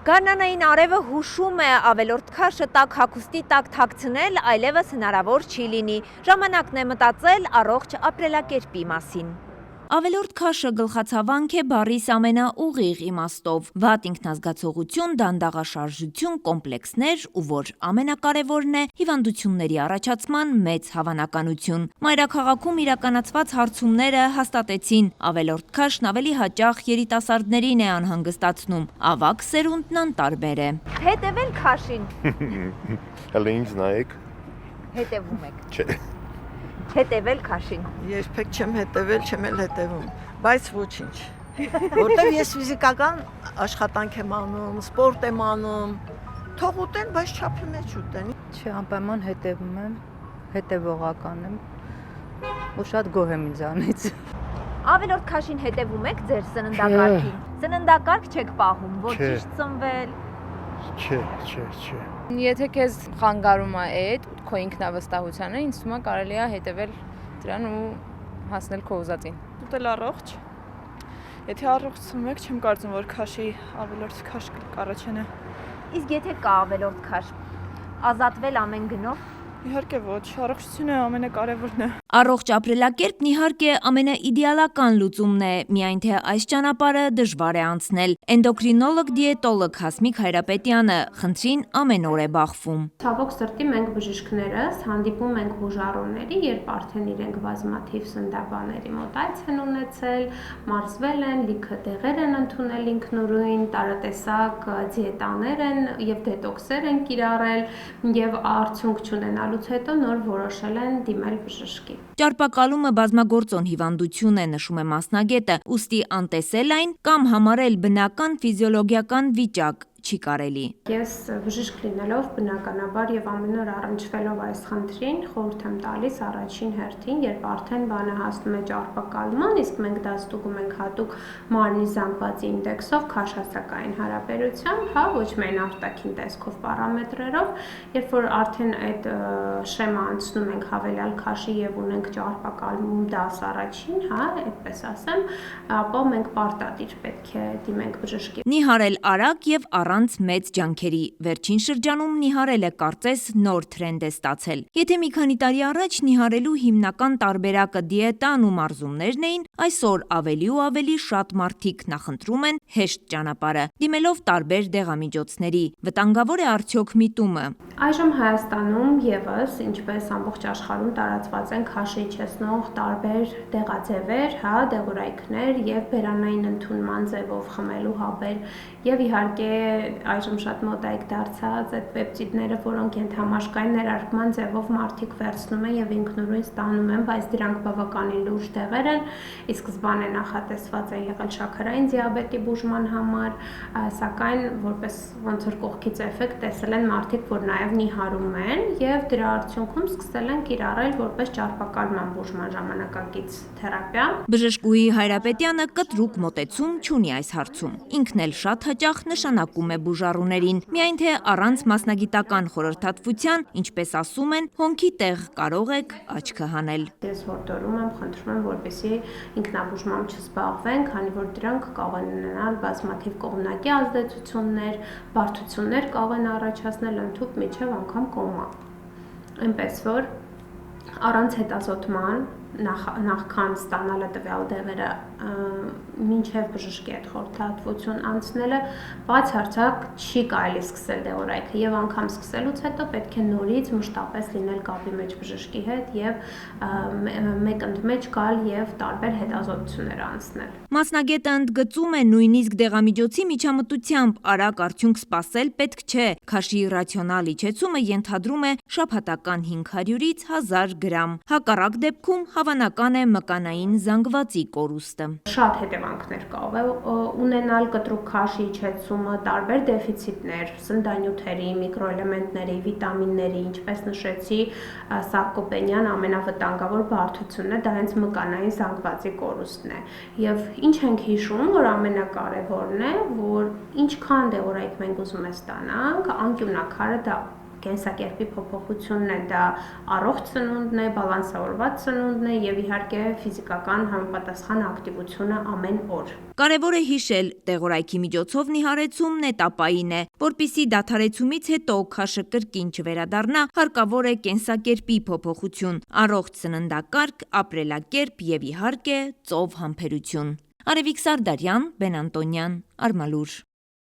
Գարնանային արևը հուշում է ավելորդ քաշը տաք հագուստի տակ թաքցնել այլևս հնարավոր չի լինի։ Ժամանակն է մտածել առողջ ապրելակերպի մասին։ Ավելորդ քաշը գլխացավանք է բառիս ամենաուղիղ իմաստով։ Վատ ինքնազգացողություն, դանդաղաշարժություն, կոմպլեքսներ ու որ ամենակարևորն է հիվանդությունների առաջացման մեծ հավանականություն։ Մայրաքաղաքում իրականացված հարցումները հաստատեցին, ավելորդ քաշն ավելի հաճախ երիտասարդներին է անհանգստացնում, ավագ սերունդն անտարբեր է։ Հետևել քաշին։ Հələ ինձ նայեք։ Հետևում եք։ Չէ։ Հետևել քաշին։ Երբեք չեմ հետևել, չեմ էլ հետևում, բայց ոչինչ։ Որտեվ ես ֆիզիկական աշխատանք եմ անում, սպորտ եմ անում, թող ուտեն, բայց չափի մեջ ուտեն։ Չէ, անպայման հետևում եմ, հետևողական եմ ու շատ գոհ եմ ինձանից։ Ավելորդ քաշին հետևում եք ձեր սննդակարգին։ Սննդակարգ չեք պահում, որ ճիշտ ծնվել։ Չէ։ Եթե քեզ խանգարում է այդ քո ինքնավստահությանը, ինձ թվում է կարելի է հետևել դրան ու հասնել քո ուզածին։ Ուտել առողջ։ Եթե առողջ ծնվեք, չեմ կարծում, որ քաշի ավելորդ քաշ կառաջանա։ Իսկ եթե կա ավելորդ քաշ, ազատվել ամեն գնով։ Իհարկե ոչ, առողջությունը ամենակարևորն է։ Առողջ ապրելակերպն իհարկե ամենաիդեալական լուծումն է, միայն թե այս ճանապարհը դժվար է անցնել։ Էնդոկրինոլոգ դիետոլոգ Հասմիկ Հայրապետյանը խնդրին ամեն օր է բախվում։ Ցավոք սրտի մենք բժիշկներս հանդիպում ենք բուժառուների, երբ արդեն իրենք բազմաթիվ սննդաբաների մոտ այց են ունեցել, մարզվել են, լիքը դեղեր են ընդունել ինքնուրույն, տարատեսակ դիետաներ են եւ դետոքսեր են կիրառել եւ արդյունք չունենալուց հետո նոր որոշել են դիմել բժշկի։ Ճարպակալումը բազմագործոն հիվանդություն է, նշում է մասնագետը, ուստի անտեսել այն կամ համարել բնական ֆիզիոլոգիական վիճակ չի կարելի։ Ես բժիշկ լինելով բնականաբար եւ ամեն օր առնչվելով այս խնդրին խորհուրդ եմ տալիս առաջին հերթին, երբ արդեն բանը հասնում է ճարպակալման, իսկ մենք դա ստուգում ենք հատուկ մարմնի զանգվածի ինդեքսով, քաշ-հասակային հարաբերությամբ, հա, ոչ միայն արտաքին տեսքով պարամետրերով, երբ որ արդեն այդ շեմա անցնում ենք հավելյալ քաշի եւ ունենք ճարպակալում դաս առաջին, հա, այդպես ասեմ, ապա մենք պարտադիր պետք է դիմենք բժշկի։ Նիհարել արագ եւ առանց մեծ ջանքերի։ Վերջին շրջանում նիհարելը կարծես նոր թրենդ է ստացել։ Եթե մի քանի տարի առաջ նիհարելու հիմնական տարբերակը դիետան ու մարզումներն էին, այսօր ավելի ու ավելի շատ մարդիկ նախընտրում են հեշտ ճանապարհը, դիմելով տարբեր դեղամիջոցների։ Վտանգավոր է արդյոք միտումը։ Այժմ Հայաստանում եւս, ինչպես ամբողջ աշխարհում տարածված են քաշի իջեցնող տարբեր դեղաձևեր, հա, դեղորայքներ եւ բերանային ընդունման ձևով խմելու հաբեր եւ իհարկե այժմ շատ մոդայիկ դարձած այդ պեպտիդները, որոնք ենթամաշկային ներարկման ձևով մարդիկ վերցնում են եւ ինքնուրույն ստանում են, բայց դրանք բավականին լուրջ դեղեր են, ի սկզբանե նախատեսված են եղել շաքարային դիաբետի բուժման համար, սակայն որպես ոնց որ կողքից էֆեկտ տեսել են մարդիկ, որ նաեւ նիհարում են եւ դրա արդյունքում սկսել են կիրառել որպես ճարպակալման բուժման ժամանակակից թերապիա։ Բժշկուհի Հայրապետյանը կտրուկ մոտեցում չունի այս հարցում։ Ինքն էլ շատ հաճախ նշանակում է բուժառուներին, միայն թե առանց մասնագիտական խորհրդատվության, ինչպես ասում են, հոնքի տեղ կարող եք աչքը հանել։ Ես հորդորում եմ, խնդրում եմ, որպեսզի ինքնաբուժմամբ չզբաղվեն, քանի որ դրանք կարող են ունենալ բազմաթիվ կողմնակի ազդեցություններ, բարդություններ կարող են առաջացնել ընդհանուր միջև անգամ կոմա։ Այնպես որ առանց հետազոտման նախքան ստանալը տվյալ դեղերը մինչև բժշկի հետ խորհրդատվություն անցնելը բացարձակ չի կարելի սկսել դեղորայքը եւ անգամ սկսելուց հետո պետք է նորից մշտապես լինել կապի մեջ բժշկի հետ եւ մեկ ընդմեջ գալ եւ տարբեր հետազոտություններ անցնել։ Մասնագետը ընդգծում է, նույնիսկ դեղամիջոցի միջամտությամբ արագ արդյունք սպասել պետք չէ։ Քաշի ռացիոնալ իջեցումը ենթադրում է շաբաթական 500-ից 1000 գրամ։ Հակառակ դեպքում հավանական է մկանային զանգվածի կորուստը։ Շատ հետևանքներ կարող է ունենալ կտրուկ քաշի իջեցումը, տարբեր դեֆիցիտներ, սննդանյութերի, միկրոէլեմենտների, վիտամինների, ինչպես նշեցի, սարկոպենիան ամենավտանգավոր բարդությունն է, դա հենց մկանային զանգվածի կորուստն է։ Եվ ինչ ենք հիշում, որ ամենակարևորն է, որ ինչքան դեղորայք մենք ուզում ենք ստանանք, անկյունաքարը դա կենսակերպի փոփոխությունն է, դա առողջ ծնունդն է, բալանսավորված ծնունդն է եւ իհարկե ֆիզիկական համապատասխան ակտիվությունը ամեն օր։ Կարևոր է հիշել, տեղորայքի միջոցով նիհարեցումն էտապային է, որպիսի դադարեցումից հետո քաշը կրկին չվերադառնա, հարկավոր է կենսակերպի փոփոխություն, առողջ սննդակարգ, ապրելակերպ եւ իհարկե ծով համբերություն։ Արևիկ Սարդարյան, Բեն Անտոնյան, Արմալուր։